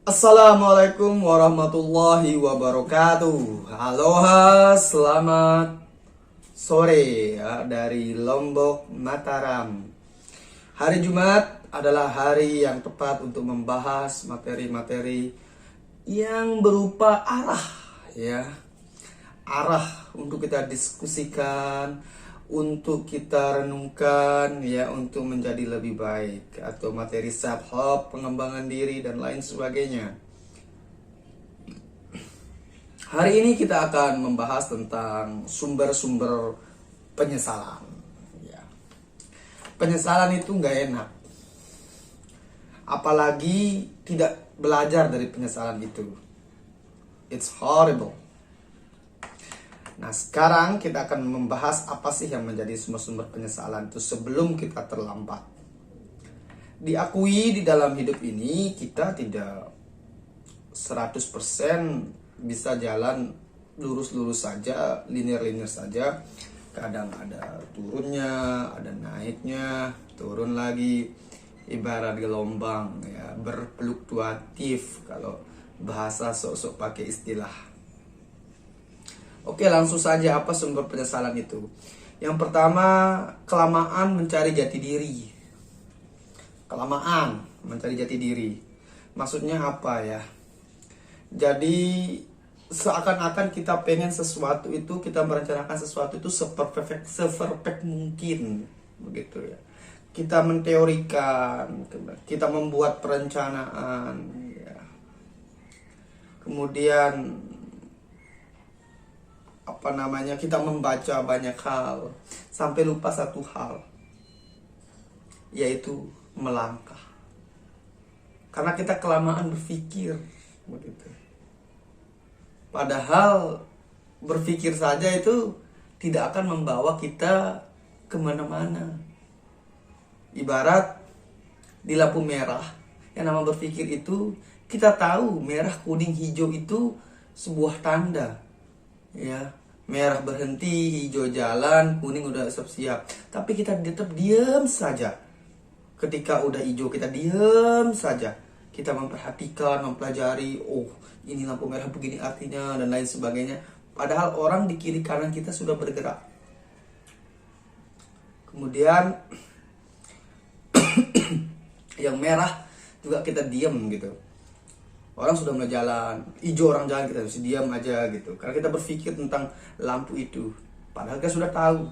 Assalamualaikum warahmatullahi wabarakatuh. Aloha, selamat sore ya, dari Lombok, Mataram. Hari Jumat adalah hari yang tepat untuk membahas materi-materi yang berupa arah ya. Arah untuk kita diskusikan, untuk kita renungkan ya, untuk menjadi lebih baik, atau materi self help, pengembangan diri dan lain sebagainya. Hari ini kita akan membahas tentang sumber-sumber penyesalan ya. Penyesalan itu nggak enak, apalagi tidak belajar dari penyesalan itu. It's horrible. Nah, sekarang kita akan membahas apa sih yang menjadi sumber-sumber penyesalan itu sebelum kita terlambat. Diakui di dalam hidup ini kita tidak 100% bisa jalan lurus-lurus saja, linear-linear saja. Kadang ada turunnya, ada naiknya, turun lagi. Ibarat gelombang ya, berfluktuatif kalau bahasa sok-sok pakai istilah. Oke, langsung saja, apa sumber penyesalan itu? Yang pertama, kelamaan mencari jati diri. Kelamaan mencari jati diri. Maksudnya apa ya? Jadi seakan-akan kita pengen sesuatu itu, kita merencanakan sesuatu itu seperfect mungkin, begitu ya. Kita menteorikan, kita membuat perencanaan ya. Kemudian kita membaca banyak hal sampai lupa satu hal, yaitu melangkah, karena kita kelamaan berpikir begitu. Padahal berpikir saja itu tidak akan membawa kita kemana-mana. Ibarat di lampu merah, yang nama berpikir itu kita tahu merah, kuning, hijau itu sebuah tanda ya. Merah berhenti, hijau jalan, kuning udah siap-siap. Tapi kita tetap diam saja. Ketika udah hijau kita diam saja. Kita memperhatikan, mempelajari, oh ini lampu merah begini artinya, dan lain sebagainya. Padahal orang di kiri kanan kita sudah bergerak. Kemudian yang merah juga kita diam gitu. Orang sudah mulai jalan, hijau orang jalan, kita mesti diam aja gitu. Karena kita berpikir tentang lampu itu, padahal kita sudah tahu.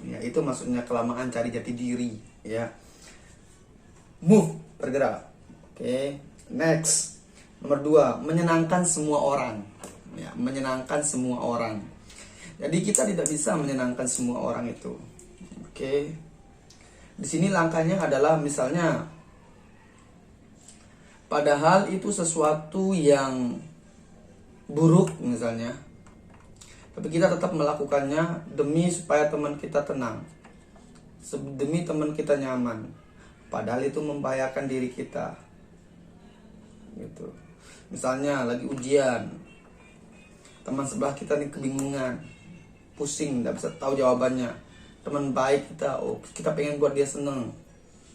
Ya, itu maksudnya kelamaan cari jati diri ya. Move, bergerak. Oke, next. Nomor 2, menyenangkan semua orang. Ya, menyenangkan semua orang. Jadi kita tidak bisa menyenangkan semua orang itu. Oke. Di sini langkahnya adalah misalnya, padahal itu sesuatu yang buruk misalnya, tapi kita tetap melakukannya demi supaya teman kita tenang, demi teman kita nyaman. Padahal itu membahayakan diri kita gitu. Misalnya lagi ujian, teman sebelah kita nih kebingungan, pusing, tidak bisa tahu jawabannya. Teman baik kita, oh kita pengen buat dia seneng,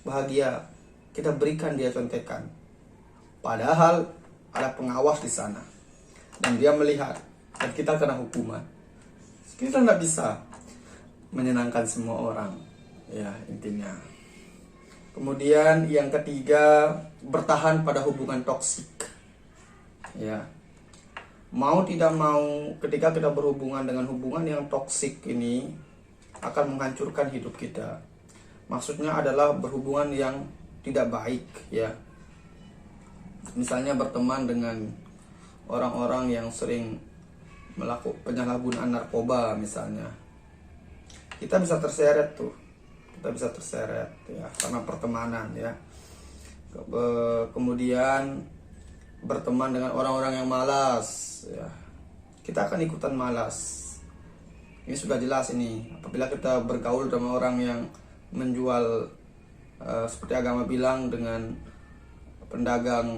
bahagia, kita berikan dia contekan. Padahal ada pengawas di sana dan dia melihat, dan kita kena hukuman. Kita tidak bisa menyenangkan semua orang ya, intinya. Kemudian yang ketiga, bertahan pada hubungan toksik ya. Mau tidak mau, ketika kita berhubungan dengan hubungan yang toksik ini akan menghancurkan hidup kita. Maksudnya adalah berhubungan yang tidak baik ya. Misalnya berteman dengan orang-orang yang sering melakukan penyalahgunaan narkoba misalnya, kita bisa terseret tuh, ya, karena pertemanan ya. Kemudian berteman dengan orang-orang yang malas ya, kita akan ikutan malas. Ini sudah jelas ini, apabila kita bergaul dengan orang yang menjual seperti agama bilang, dengan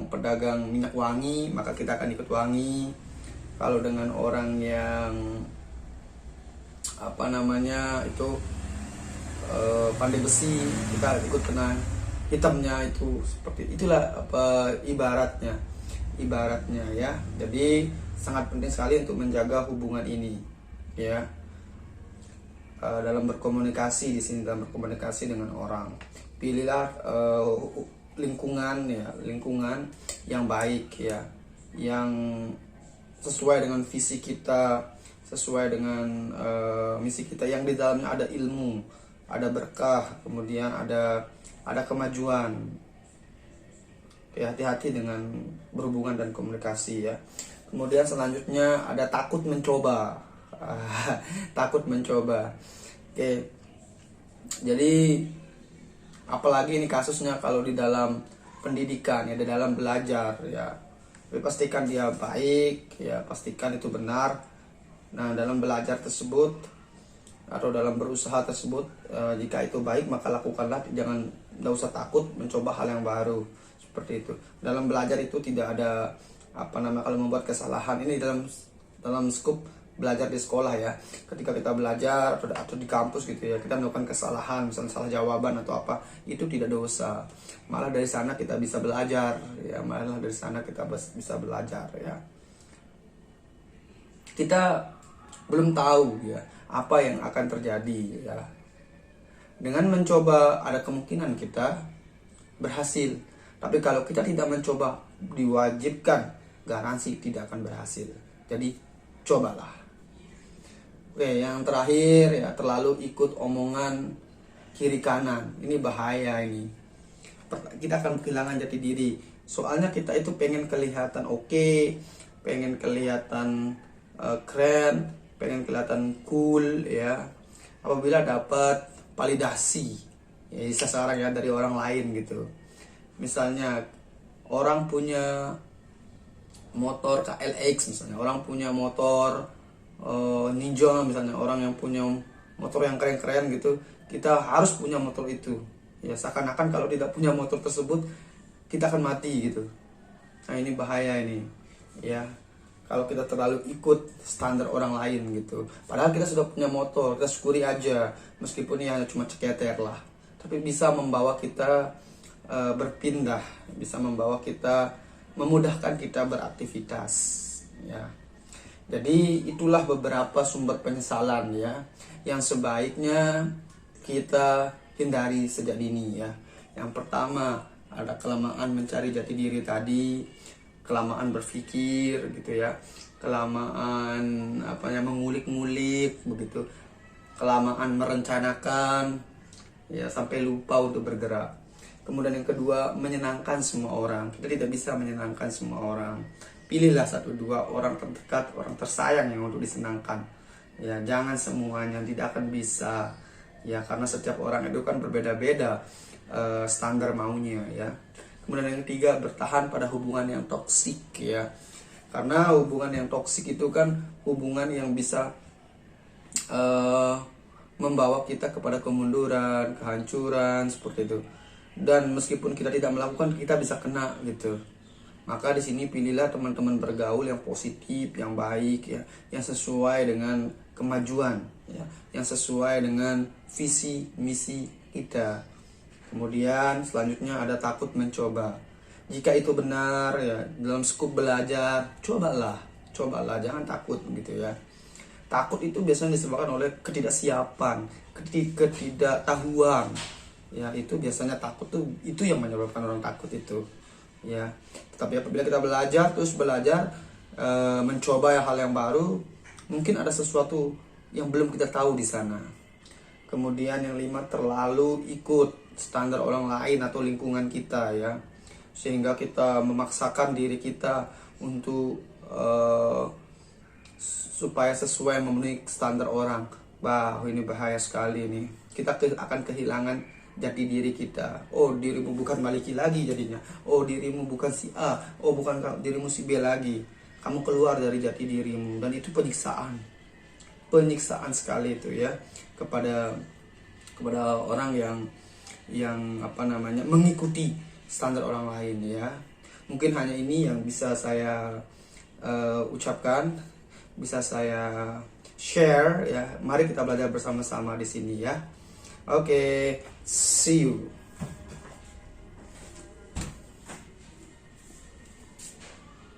pedagang minyak wangi, maka kita akan ikut wangi. Kalau dengan orang yang pandai besi, kita ikut kena hitamnya itu seperti itulah apa ibaratnya ya. Jadi sangat penting sekali untuk menjaga hubungan ini ya. Dalam berkomunikasi di sini, dalam berkomunikasi dengan orang, pilihlah lingkungan yang baik ya, yang sesuai dengan visi kita, sesuai dengan misi kita, yang di dalamnya ada ilmu, ada berkah, kemudian ada kemajuan. Oke, hati-hati dengan berhubungan dan komunikasi ya. Kemudian selanjutnya ada takut mencoba. Takut mencoba. Oke. Jadi apalagi ini kasusnya kalau di dalam pendidikan ya, di dalam belajar ya. Tapi pastikan dia baik ya, pastikan itu benar. Nah, dalam belajar tersebut atau dalam berusaha tersebut, jika itu baik maka lakukanlah, tidak usah takut mencoba hal yang baru seperti itu. Dalam belajar itu tidak ada kalau membuat kesalahan. Ini dalam skup belajar di sekolah ya. Ketika kita belajar atau di kampus gitu ya, kita melakukan kesalahan, misalnya salah jawaban atau apa, itu tidak dosa. Malah dari sana kita bisa belajar ya, bisa belajar ya. Kita belum tahu ya apa yang akan terjadi ya. Dengan mencoba ada kemungkinan kita berhasil. Tapi kalau kita tidak mencoba, diwajibkan, garansi tidak akan berhasil. Jadi cobalah. Oke, yang terakhir ya, terlalu ikut omongan kiri kanan. Ini bahaya ini. Kita akan kehilangan jati diri. Soalnya kita itu pengen kelihatan oke, pengen kelihatan keren, pengen kelihatan cool ya. Apabila dapat validasi ya, seseorang ya, dari orang lain gitu. Misalnya orang punya motor KLX misalnya, orang punya motor Ninja misalnya, orang yang punya motor yang keren-keren gitu, kita harus punya motor itu ya, seakan-akan kalau tidak punya motor tersebut kita akan mati gitu. Nah, ini bahaya ini ya, kalau kita terlalu ikut standar orang lain gitu. Padahal kita sudah punya motor, kita syukuri aja, meskipun ya cuma ceketer lah, tapi bisa membawa kita berpindah, bisa membawa kita, memudahkan kita beraktivitas ya. Jadi itulah beberapa sumber penyesalan ya, yang sebaiknya kita hindari sejak dini ya. Yang pertama ada kelamaan mencari jati diri tadi, kelamaan berpikir gitu ya, kelamaan mengulik-ngulik begitu, kelamaan merencanakan ya sampai lupa untuk bergerak. Kemudian yang kedua, menyenangkan semua orang. Kita tidak bisa menyenangkan semua orang. Pilihlah 1-2 orang terdekat, orang tersayang yang untuk disenangkan. Ya, jangan semuanya, tidak akan bisa. Ya, karena setiap orang itu kan berbeda-beda standar maunya ya. Kemudian yang ketiga, bertahan pada hubungan yang toksik ya. Karena hubungan yang toksik itu kan hubungan yang bisa membawa kita kepada kemunduran, kehancuran seperti itu. Dan meskipun kita tidak melakukan, kita bisa kena gitu. Maka di sini pilihlah teman-teman bergaul yang positif, yang baik ya, yang sesuai dengan kemajuan ya, yang sesuai dengan visi misi kita. Kemudian selanjutnya ada takut mencoba. Jika itu benar ya, dalam skup belajar, cobalah, jangan takut gitu ya. Takut itu biasanya disebabkan oleh ketidaksiapan, ketidaktahuan. Ya, itu biasanya takut tuh, itu yang menyebabkan orang takut itu. Ya, tapi apabila kita belajar mencoba hal yang baru, mungkin ada sesuatu yang belum kita tahu di sana. Kemudian yang 5, terlalu ikut standar orang lain atau lingkungan kita ya, sehingga kita memaksakan diri kita untuk supaya sesuai memenuhi standar orang. Ini bahaya sekali nih. Kita akan kehilangan jati diri kita. Oh, dirimu bukan Maliki lagi jadinya. Oh, dirimu bukan si A. Oh, bukan dirimu si B lagi. Kamu keluar dari jati dirimu, dan itu penyiksaan sekali itu ya, kepada orang yang mengikuti standar orang lain ya. Mungkin hanya ini yang bisa saya ucapkan, bisa saya share ya. Mari kita belajar bersama-sama di sini ya. Oke, see you.